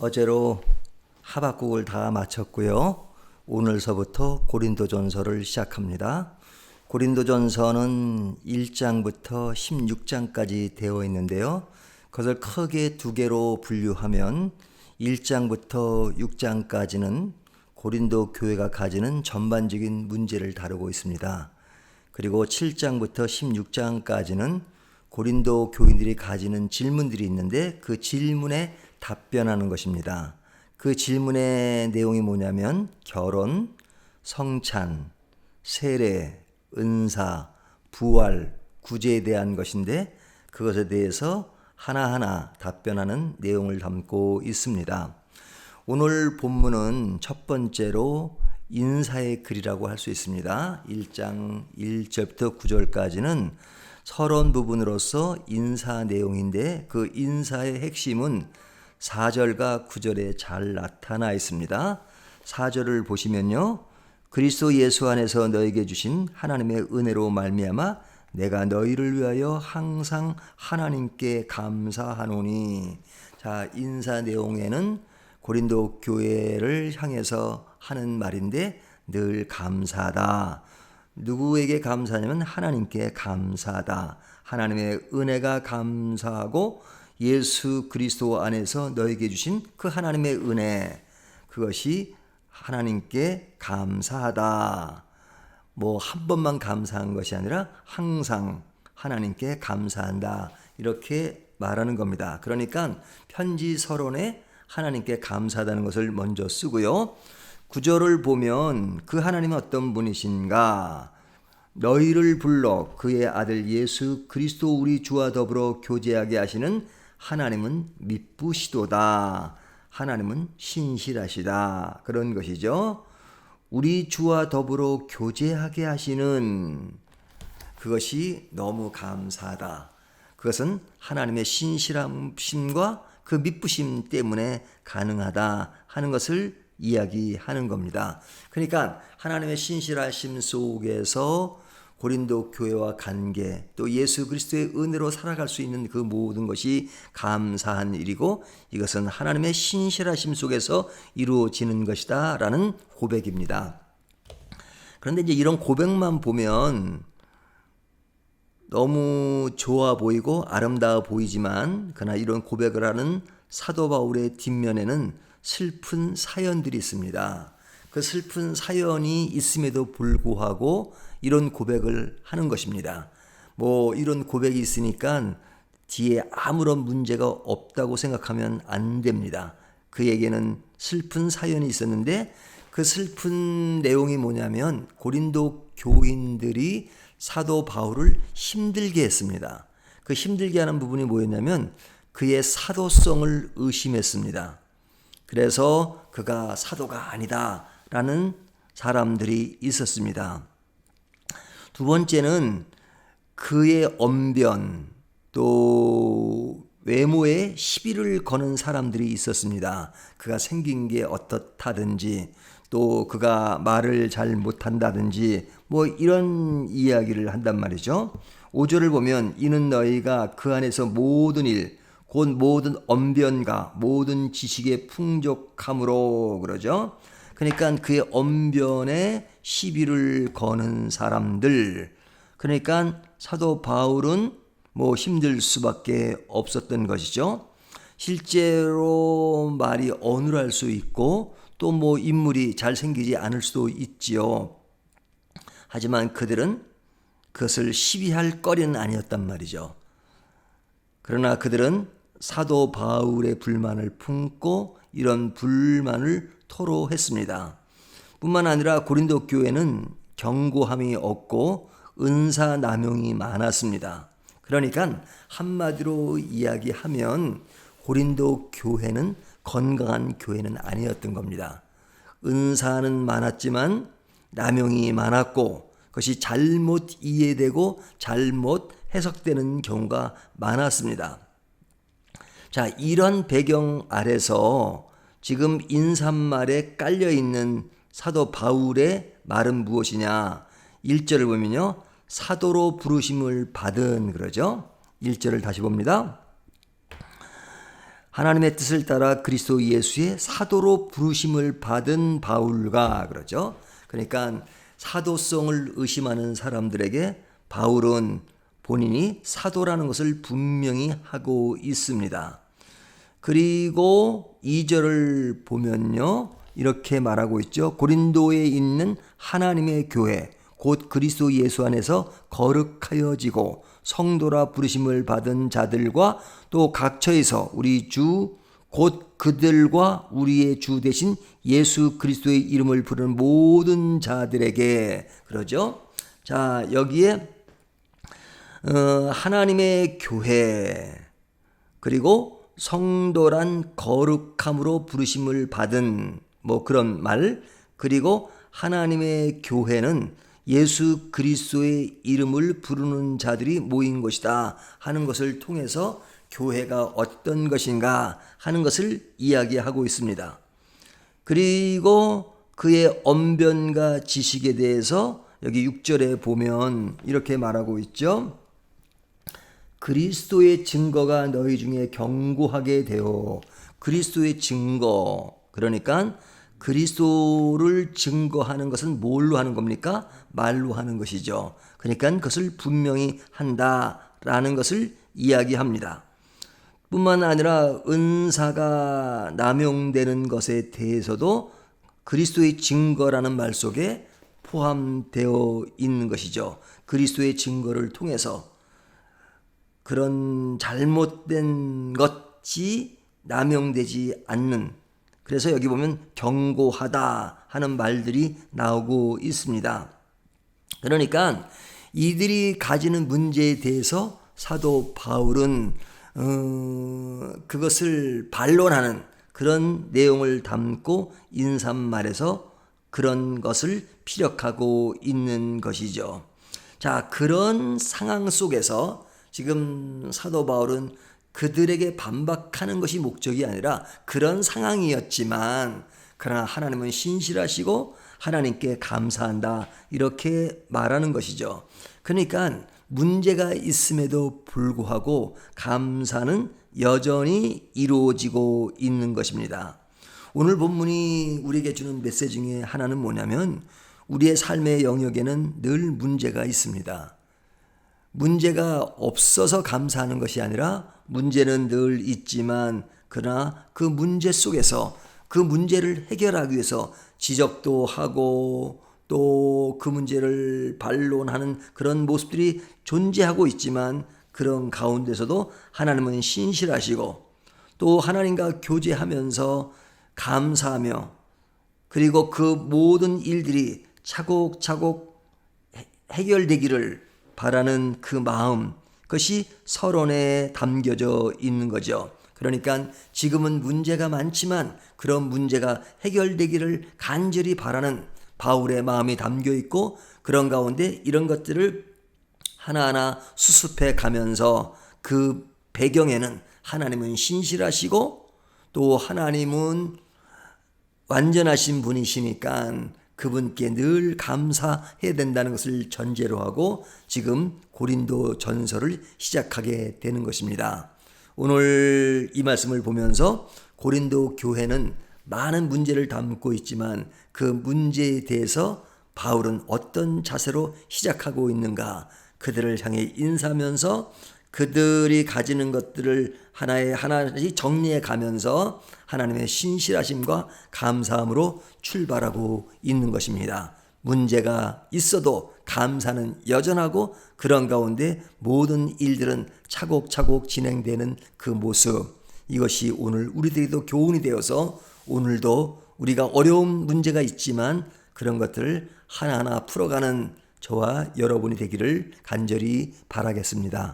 어제로 하박국을 다 마쳤고요. 오늘서부터 고린도전서를 시작합니다. 고린도전서는 1장부터 16장까지 되어 있는데요. 그것을 크게 두 개로 분류하면 1장부터 6장까지는 고린도 교회가 가지는 전반적인 문제를 다루고 있습니다. 그리고 7장부터 16장까지는 고린도 교인들이 가지는 질문들이 있는데 그 질문에 답변하는 것입니다. 그 질문의 내용이 뭐냐면 결혼, 성찬, 세례, 은사, 부활, 구제에 대한 것인데 그것에 대해서 하나하나 답변하는 내용을 담고 있습니다. 오늘 본문은 첫 번째로 인사의 글이라고 할 수 있습니다. 1장 1절부터 9절까지는 서론 부분으로서 인사 내용인데 그 인사의 핵심은 4절과 9절에 잘 나타나 있습니다. 4절을 보시면요. 그리스도 예수 안에서 너에게 주신 하나님의 은혜로 말미암아 내가 너희를 위하여 항상 하나님께 감사하노니. 자, 인사 내용에는 고린도 교회를 향해서 하는 말인데 늘 감사하다. 누구에게 감사하냐면 하나님께 감사하다. 하나님의 은혜가 감사하고 예수 그리스도 안에서 너에게 주신 그 하나님의 은혜, 그것이 하나님께 감사하다. 뭐 한 번만 감사한 것이 아니라 항상 하나님께 감사한다. 이렇게 말하는 겁니다. 그러니까 편지 서론에 하나님께 감사하다는 것을 먼저 쓰고요. 9절을 보면 그 하나님은 어떤 분이신가? 너희를 불러 그의 아들 예수 그리스도 우리 주와 더불어 교제하게 하시는 하나님은 미쁘시도다. 하나님은 신실하시다. 그런 것이죠. 우리 주와 더불어 교제하게 하시는 그것이 너무 감사하다. 그것은 하나님의 신실함과 그 미쁘심 때문에 가능하다 하는 것을 이야기하는 겁니다. 그러니까 하나님의 신실하심 속에서 고린도 교회와 관계, 또 예수 그리스도의 은혜로 살아갈 수 있는 그 모든 것이 감사한 일이고 이것은 하나님의 신실하심 속에서 이루어지는 것이다 라는 고백입니다. 그런데 이제 이런 고백만 보면 너무 좋아 보이고 아름다워 보이지만 그러나 이런 고백을 하는 사도 바울의 뒷면에는 슬픈 사연들이 있습니다. 그 슬픈 사연이 있음에도 불구하고 이런 고백을 하는 것입니다. 뭐 이런 고백이 있으니까 뒤에 아무런 문제가 없다고 생각하면 안 됩니다. 그에게는 슬픈 사연이 있었는데 그 슬픈 내용이 뭐냐면 고린도 교인들이 사도 바울을 힘들게 했습니다. 그 힘들게 하는 부분이 뭐였냐면 그의 사도성을 의심했습니다. 그래서 그가 사도가 아니다라는 사람들이 있었습니다. 두 번째는 그의 언변 또 외모에 시비를 거는 사람들이 있었습니다. 그가 생긴 게 어떻다든지 또 그가 말을 잘 못한다든지 뭐 이런 이야기를 한단 말이죠. 5절을 보면 이는 너희가 그 안에서 모든 일 곧 모든 언변과 모든 지식의 풍족함으로 그러죠. 그러니까 그의 언변에 시비를 거는 사람들. 그러니까 사도 바울은 뭐 힘들 수밖에 없었던 것이죠. 실제로 말이 어눌할 수 있고 또 뭐 인물이 잘생기지 않을 수도 있지요. 하지만 그들은 그것을 시비할 거리는 아니었단 말이죠. 그러나 그들은 사도 바울의 불만을 품고 이런 불만을 토로했습니다. 뿐만 아니라 고린도 교회는 견고함이 없고 은사 남용이 많았습니다. 그러니까 한마디로 이야기하면 고린도 교회는 건강한 교회는 아니었던 겁니다. 은사는 많았지만 남용이 많았고 그것이 잘못 이해되고 잘못 해석되는 경우가 많았습니다. 자, 이런 배경 아래서 지금 인사말에 깔려있는 사도 바울의 말은 무엇이냐? 1절을 보면요. 사도로 부르심을 받은 그러죠. 1절을 다시 봅니다. 하나님의 뜻을 따라 그리스도 예수의 사도로 부르심을 받은 바울과 그러죠. 그러니까 사도성을 의심하는 사람들에게 바울은 본인이 사도라는 것을 분명히 하고 있습니다. 그리고 2절을 보면요, 이렇게 말하고 있죠. 고린도에 있는 하나님의 교회 곧 그리스도 예수 안에서 거룩하여지고 성도라 부르심을 받은 자들과 또 각처에서 우리 주 곧 그들과 우리의 주 대신 예수 그리스도의 이름을 부르는 모든 자들에게 그러죠. 자, 여기에 하나님의 교회 그리고 성도란 거룩함으로 부르심을 받은 뭐 그런 말, 그리고 하나님의 교회는 예수 그리스도의 이름을 부르는 자들이 모인 것이다 하는 것을 통해서 교회가 어떤 것인가 하는 것을 이야기하고 있습니다. 그리고 그의 언변과 지식에 대해서 여기 6절에 보면 이렇게 말하고 있죠. 그리스도의 증거가 너희 중에 견고하게 되어. 그리스도의 증거, 그러니까 그리스도를 증거하는 것은 뭘로 하는 겁니까? 말로 하는 것이죠. 그러니까 그것을 분명히 한다라는 것을 이야기합니다. 뿐만 아니라 은사가 남용되는 것에 대해서도 그리스도의 증거라는 말 속에 포함되어 있는 것이죠. 그리스도의 증거를 통해서 그런 잘못된 것이 남용되지 않는, 그래서 여기 보면 경고하다 하는 말들이 나오고 있습니다. 그러니까 이들이 가지는 문제에 대해서 사도 바울은 그것을 반론하는 그런 내용을 담고 인사말에서 그런 것을 피력하고 있는 것이죠. 자, 그런 상황 속에서 지금 사도 바울은 그들에게 반박하는 것이 목적이 아니라 그런 상황이었지만 그러나 하나님은 신실하시고 하나님께 감사한다 이렇게 말하는 것이죠. 그러니까 문제가 있음에도 불구하고 감사는 여전히 이루어지고 있는 것입니다. 오늘 본문이 우리에게 주는 메시지 중에 하나는 뭐냐면 우리의 삶의 영역에는 늘 문제가 있습니다. 문제가 없어서 감사하는 것이 아니라 문제는 늘 있지만 그러나 그 문제 속에서 그 문제를 해결하기 위해서 지적도 하고 또 그 문제를 반론하는 그런 모습들이 존재하고 있지만 그런 가운데서도 하나님은 신실하시고 또 하나님과 교제하면서 감사하며 그리고 그 모든 일들이 차곡차곡 해결되기를 바라는 그 마음, 그것이 서론에 담겨져 있는 거죠. 그러니까 지금은 문제가 많지만 그런 문제가 해결되기를 간절히 바라는 바울의 마음이 담겨 있고 그런 가운데 이런 것들을 하나하나 수습해 가면서 그 배경에는 하나님은 신실하시고 또 하나님은 완전하신 분이시니까 그분께 늘 감사해야 된다는 것을 전제로 하고 지금 고린도 전서를 시작하게 되는 것입니다. 오늘 이 말씀을 보면서 고린도 교회는 많은 문제를 담고 있지만 그 문제에 대해서 바울은 어떤 자세로 시작하고 있는가, 그들을 향해 인사하면서 그들이 가지는 것들을 하나씩 정리해 가면서 하나님의 신실하심과 감사함으로 출발하고 있는 것입니다. 문제가 있어도 감사는 여전하고 그런 가운데 모든 일들은 차곡차곡 진행되는 그 모습, 이것이 오늘 우리들에게도 교훈이 되어서 오늘도 우리가 어려운 문제가 있지만 그런 것들을 하나하나 풀어가는 저와 여러분이 되기를 간절히 바라겠습니다.